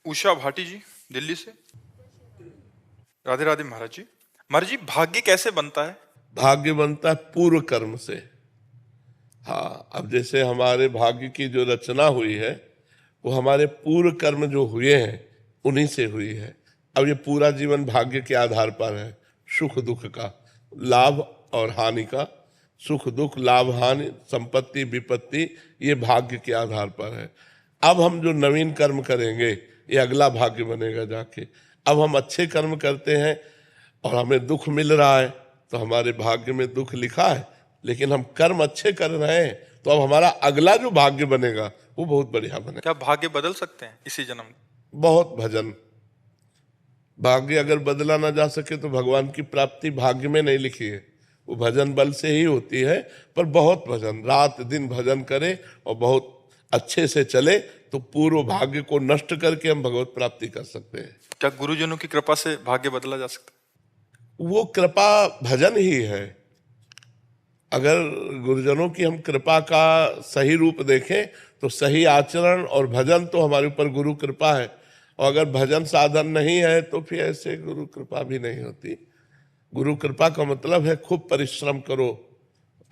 उषा भाटी जी, दिल्ली से। राधे राधे महाराज जी। महाराज जी, भाग्य कैसे बनता है? भाग्य बनता है पूर्व कर्म से। हाँ, अब जैसे हमारे भाग्य की जो रचना हुई है वो हमारे पूर्व कर्म जो हुए हैं उन्हीं से हुई है। अब ये पूरा जीवन भाग्य के आधार पर है, सुख दुख का, लाभ और हानि का, सुख दुख लाभ हानि संपत्ति विपत्ति, ये भाग्य के आधार पर है। अब हम जो नवीन कर्म करेंगे ये अगला भाग्य बनेगा जाके। अब हम अच्छे कर्म करते हैं और हमें दुख मिल रहा है तो हमारे भाग्य में दुख लिखा है, लेकिन हम कर्म अच्छे कर रहे हैं तो अब हमारा अगला जो भाग्य बनेगा वो बहुत बढ़िया बनेगा। क्या भाग्य बदल सकते हैं इसी जन्म? बहुत भजन। भाग्य अगर बदला ना जा सके तो भगवान की प्राप्ति भाग्य में नहीं लिखी है, वो भजन बल से ही होती है। पर बहुत भजन, रात दिन भजन करे और बहुत अच्छे से चले तो पूर्व भाग्य को नष्ट करके हम भगवत प्राप्ति कर सकते हैं। क्या गुरुजनों की कृपा से भाग्य बदला जा सकता है? वो कृपा भजन ही है। अगर गुरुजनों की हम कृपा का सही रूप देखें तो सही आचरण और भजन तो हमारे ऊपर गुरु कृपा है, और अगर भजन साधन नहीं है तो फिर ऐसे गुरु कृपा भी नहीं होती। गुरु कृपा का मतलब है खूब परिश्रम करो,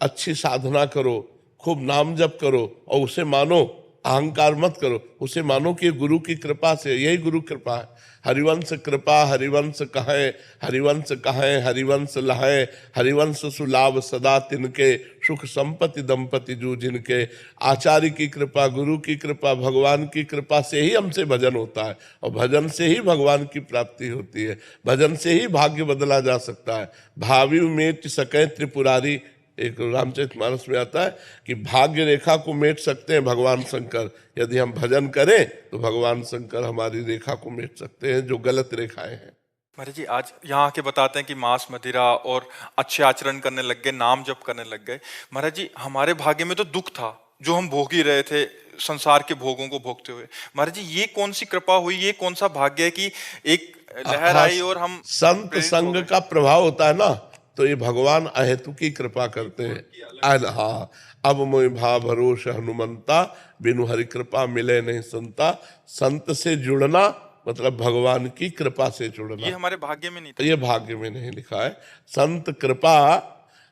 अच्छी साधना करो, खूब नाम जप करो और उसे मानो, अहंकार मत करो, उसे मानो कि गुरु की कृपा से, यही गुरु कृपा है। हरिवंश कृपा हरिवंश कहे, हरिवंश कहे हरिवंश लहे, हरिवंश सुलाभ सदा तिनके, सुख संपत्ति दंपति जू जिनके। आचार्य की कृपा, गुरु की कृपा, भगवान की कृपा से ही हमसे भजन होता है, और भजन से ही भगवान की प्राप्ति होती है। भजन से ही भाग्य बदला जा सकता है। भावी मेट सके त्रिपुरारी, एक रामचरितमानस में आता है कि भाग्य रेखा को मेट सकते हैं भगवान शंकर। यदि हम भजन करें तो भगवान शंकर हमारी रेखा को मेट सकते हैं, जो गलत रेखाएं हैं। महाराज जी, आज यहाँ आके बताते हैं कि मांस मदिरा और अच्छे आचरण करने लग गए, नाम जप करने लग गए। महाराज जी, हमारे भाग्य में तो दुख था जो हम भोग ही रहे थे, संसार के भोगों को भोगते हुए। महाराज जी, ये कौन सी कृपा हुई, ये कौन सा भाग्य है कि एक लहर आई और हम संत प्रेरित हो संग गए? का प्रभाव होता है ना, तो ये भगवान अहेतु की कृपा करते हैं। हाँ, अब मोहि भाव भरोस हनुमंता, बिनु हरि कृपा मिले नहीं संता। संत से जुड़ना मतलब भगवान की कृपा से जुड़ना। ये हमारे भाग्य में नहीं था। ये भाग्य में नहीं लिखा है। संत कृपा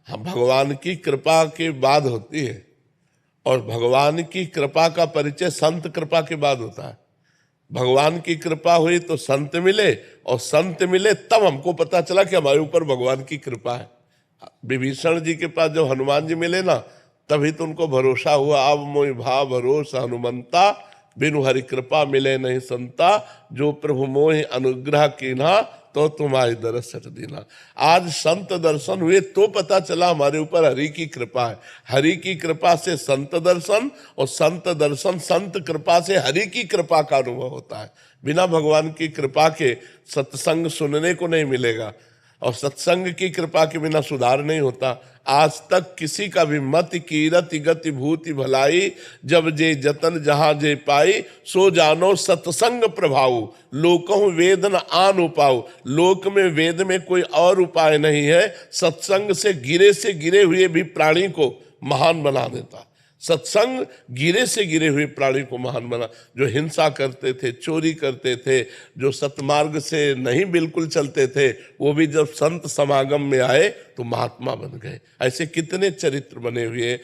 हम भगवान की कृपा के बाद होती है, और भगवान की कृपा का परिचय संत कृपा के बाद होता है। भगवान की कृपा हुई तो संत मिले, और संत मिले तब हमको पता चला कि हमारे ऊपर भगवान की कृपा है। विभीषण जी के पास जब हनुमान जी मिले ना, तभी तो उनको भरोसा हुआ। अब मोहि भाव भरोसा हनुमंता, बिनु हरि कृपा मिले नहीं संता। जो प्रभु मोहि अनुग्रह कीन्हा, तो तुम्हारी दरस सट दीना। आज संत दर्शन हुए तो पता चला हमारे ऊपर हरि की कृपा है। हरि की कृपा से संत दर्शन, और संत दर्शन संत कृपा से हरि की कृपा का अनुभव होता है। बिना भगवान की कृपा के सत्संग सुनने को नहीं मिलेगा, और सत्संग की कृपा के बिना सुधार नहीं होता। आज तक किसी का भी मत कीरति गति भूति भलाई, जब जे जतन जहां जे पाई, सो जानो सत्संग प्रभाव, लोकहु वेद न आन उपाऊ। लोक में वेद में कोई और उपाय नहीं है, सत्संग से गिरे हुए भी प्राणी को महान बना देता। सत्संग गिरे से गिरे हुए प्राणी को महान बना। जो हिंसा करते थे, चोरी करते थे, जो सतमार्ग से नहीं बिल्कुल चलते थे, वो भी जब संत समागम में आए तो महात्मा बन गए। ऐसे कितने चरित्र बने हुए।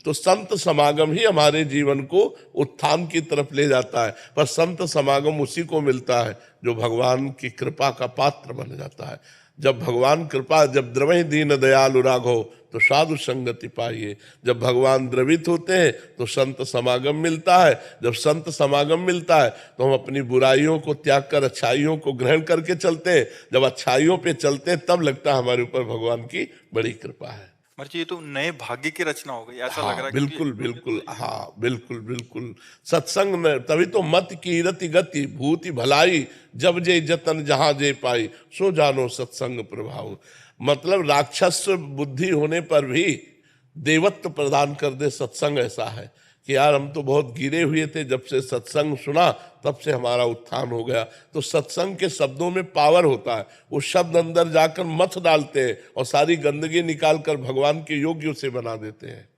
तो संत समागम ही हमारे जीवन को उत्थान की तरफ ले जाता है। पर संत समागम उसी को मिलता है जो भगवान की कृपा का पात्र बन जाता है। जब भगवान कृपा, जब द्रवहि दीन दयालु राघव, तो साधु संगति पाइए। जब भगवान द्रवित होते हैं तो संत समागम मिलता है। जब संत समागम मिलता है तो हम अपनी बुराइयों को त्याग कर अच्छाइयों को ग्रहण करके चलते हैं। जब अच्छाइयों पे चलते हैं तब लगता है हमारे ऊपर भगवान की बड़ी कृपा है। महाराज जी, ये तो नए भाग्य की रचना हो गई, ऐसा लग रहा हाँ है। बिल्कुल बिल्कुल, हाँ बिल्कुल बिल्कुल। सत्संग में तभी तो मत की रति गति भूति भलाई, जब जे जतन जहां जे पाई, सो जानो सत्संग प्रभाव। मतलब राक्षस बुद्धि होने पर भी देवत्व प्रदान कर दे सत्संग। ऐसा है कि यार हम तो बहुत गिरे हुए थे, जब से सत्संग सुना तब से हमारा उत्थान हो गया। तो सत्संग के शब्दों में पावर होता है। वो शब्द अंदर जाकर मथ डालते हैं और सारी गंदगी निकाल कर भगवान के योग्य से बना देते हैं।